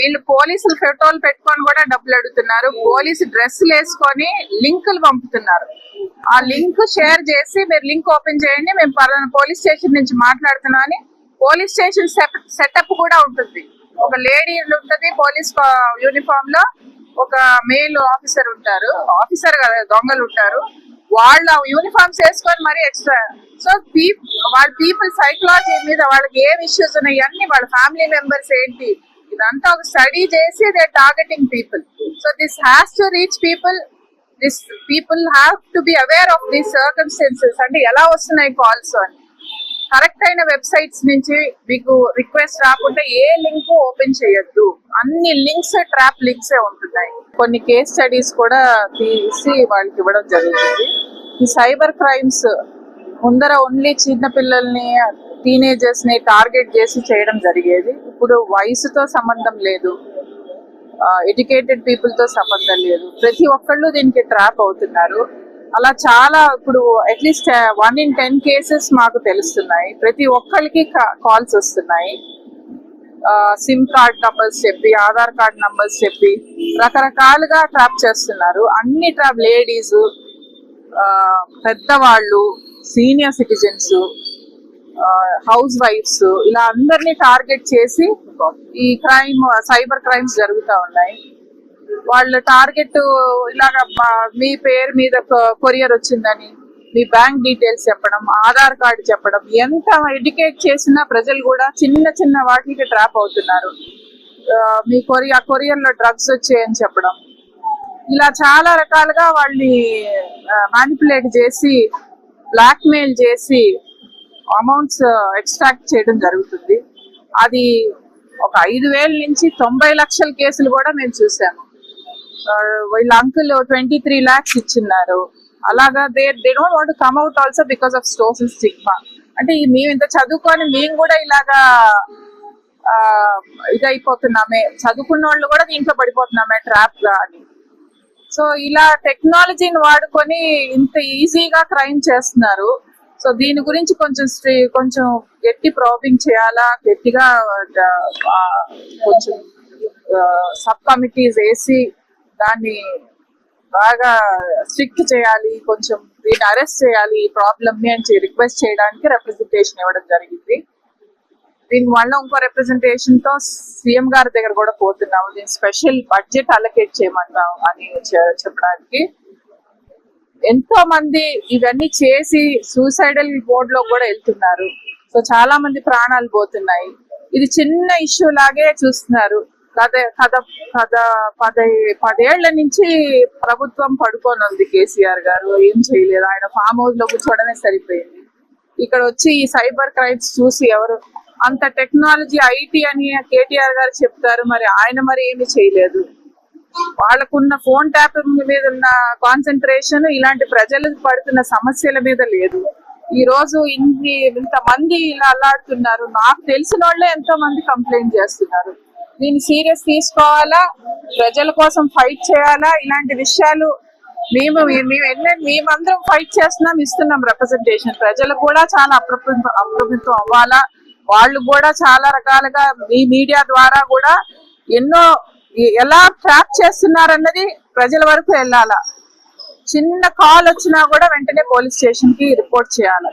వీళ్ళు పోలీసులు ఫోటోలు పెట్టుకొని కూడా డబ్బులు అడుగుతున్నారు. పోలీసు డ్రెస్సులు వేసుకొని లింకులు పంపుతున్నారు. ఆ లింక్ షేర్ చేసి మీరు లింక్ ఓపెన్ చేయండి, మేము పలానా పోలీస్ స్టేషన్ నుంచి మాట్లాడుతున్నాం అని. పోలీస్ స్టేషన్ సెటప్ కూడా ఉంటుంది. ఒక లేడీ ఉంటుంది పోలీస్ యూనిఫామ్ లో, ఒక మేల్ ఆఫీసర్ ఉంటారు, ఆఫీసర్ కదా దొంగలు ఉంటారు. వాళ్ళ యూనిఫామ్స్ వేసుకొని మరి ఎక్స్ట్రా. సో వాళ్ళ పీపుల్ సైకలాజీ మీద వాళ్ళకి ఏం ఇష్యూస్ ఉన్నాయి అన్ని, వాళ్ళ ఫ్యామిలీ మెంబర్స్ ఏంటి, ఇదంతా ఒక స్టడీ చేసి they targeting people. So this has to reach people. This people have to be aware of these circumstances. అంటే ఎలా వస్తున్నాయి కాల్స్ అని. కరెక్ట్ అయిన వెబ్సైట్స్ నుంచి మీకు రిక్వెస్ట్ రాకుండా ఏ లింక్ ఓపెన్ చేయొద్దు. అన్ని లింక్స్ ట్రాప్ లింక్సే ఉంటున్నాయి. కొన్ని కేస్ స్టడీస్ కూడా తీసి వాళ్ళకి ఇవ్వడం జరుగుతుంది. ఈ సైబర్ క్రైమ్స్ ముందర ఓన్లీ చిన్న పిల్లల్ని, టీనేజర్స్ ని టార్గెట్ చేసి చేయడం జరిగేది. ఇప్పుడు వయసుతో సంబంధం లేదు, ఎడ్యుకేటెడ్ పీపుల్ తో సంబంధం లేదు, ప్రతి ఒక్కళ్ళు దీనికి ట్రాప్ అవుతున్నారు. అలా చాలా ఇప్పుడు అట్లీస్ట్ 1 in 10 కేసెస్ మాకు తెలుస్తున్నాయి. ప్రతి ఒక్కరికి కాల్స్ వస్తున్నాయి. సిమ్ కార్డ్ నంబర్స్ చెప్పి, ఆధార్ కార్డ్ నంబర్స్ చెప్పి రకరకాలుగా ట్రాప్ చేస్తున్నారు. అన్ని ట్రాప్, లేడీస్, పెద్దవాళ్ళు, సీనియర్ సిటిజన్స్, హౌస్ వైఫ్స్, ఇలా అందరినీ టార్గెట్ చేసి ఈ సైబర్ క్రైమ్స్ జరుగుతూ ఉన్నాయి. వాళ్ళ టార్గెట్ ఇలాగ మీ పేరు మీద కొరియర్ వచ్చిందని, మీ బ్యాంక్ డీటెయిల్స్ చెప్పడం, ఆధార్ కార్డు చెప్పడం. ఎంత ఎడ్యుకేట్ చేసినా ప్రజలు కూడా చిన్న చిన్న వాటికి ట్రాప్ అవుతున్నారు. మీ కొరియర్ లో డ్రగ్స్ వచ్చాయని చెప్పడం, ఇలా చాలా రకాలుగా వాళ్ళని మ్యానిపులేట్ చేసి, బ్లాక్ మెయిల్ చేసి అమౌంట్స్ ఎక్స్ట్రాక్ట్ చేయడం జరుగుతుంది. అది ఒక 5,000 నుంచి 90 లక్షల కేసులు కూడా మేము చూసాము. వీళ్ళ అంకుల్ 23 lakhs ఇచ్చిన్నారు. అలాగా they don't want to come out also because of social stigma. అంటే మేము ఇంత చదువుకొని మేము కూడా ఇలాగా ఇదైపోతున్నామే, చదువుకున్న వాళ్ళు కూడా దీంట్లో పడిపోతున్నామే ట్రాప్ గా అని. సో ఇలా టెక్నాలజీని వాడుకొని ఇంత ఈజీగా క్రైమ్ చేస్తున్నారు. సో దీని గురించి కొంచెం గట్టి ప్రాబింగ్ చేయాలా, గట్టిగా కొంచెం సబ్ కమిటీస్ వేసి దాన్ని బాగా స్ట్రిక్ట్ చేయాలి, కొంచెం దీన్ని అరెస్ట్ చేయాలి ఈ ప్రాబ్లమ్ ని అని రిక్వెస్ట్ చేయడానికి రిప్రజెంటేషన్ ఇవ్వడం జరిగింది. దీని వల్ల ఇంకో రిప్రజెంటేషన్ తో సీఎం గారి దగ్గర కూడా పోతున్నాము. దీని స్పెషల్ బడ్జెట్ అలొకేట్ చేయమంటాం అని చెప్పడానికి. ఎంతో మంది ఇవన్నీ చేసి సూసైడల్ బోర్డ్ లో కూడా వెళ్తున్నారు. సో చాలా మంది ప్రాణాలు పోతున్నాయి. ఇది చిన్న ఇష్యూ లాగే చూస్తున్నారు. 10 ఏళ్ల నుంచి ప్రభుత్వం పడుకొని ఉంది. కేసీఆర్ గారు ఏం చేయలేదు, ఆయన ఫామ్ హౌస్ లో కూర్చోవడమే సరిపోయింది. ఇక్కడ వచ్చి ఈ సైబర్ క్రైమ్స్ చూసి ఎవరు అంత టెక్నాలజీ ఐటీ అని కేటీఆర్ గారు చెప్తారు, మరి ఆయన మరి ఏమి చేయలేదు. వాళ్ళకున్న ఫోన్ ట్యాపింగ్ మీద ఉన్న కాన్సన్ట్రేషన్ ఇలాంటి ప్రజలకు పడుతున్న సమస్యల మీద లేదు. ఈ రోజు ఇంతమంది ఇలా అల్లాడుతున్నారు. నాకు తెలిసిన వాళ్ళే ఎంతో మంది కంప్లైంట్ చేస్తున్నారు. దీన్ని సీరియస్ తీసుకోవాలా, ప్రజల కోసం ఫైట్ చేయాలా. ఇలాంటి విషయాలు మేమందరం ఫైట్ చేస్తున్నాం, ఇస్తున్నాం రిప్రజెంటేషన్. ప్రజలు కూడా చాలా అప్రమత్తం అవ్వాలా. వాళ్ళు కూడా చాలా రకాలుగా ఈ మీడియా ద్వారా కూడా ఎన్నో ఎలా ట్రాప్ చేస్తున్నారన్నది ప్రజల వరకు వెళ్ళాలా. చిన్న కాల్ వచ్చినా కూడా వెంటనే పోలీస్ స్టేషన్ కి రిపోర్ట్ చేయాలి.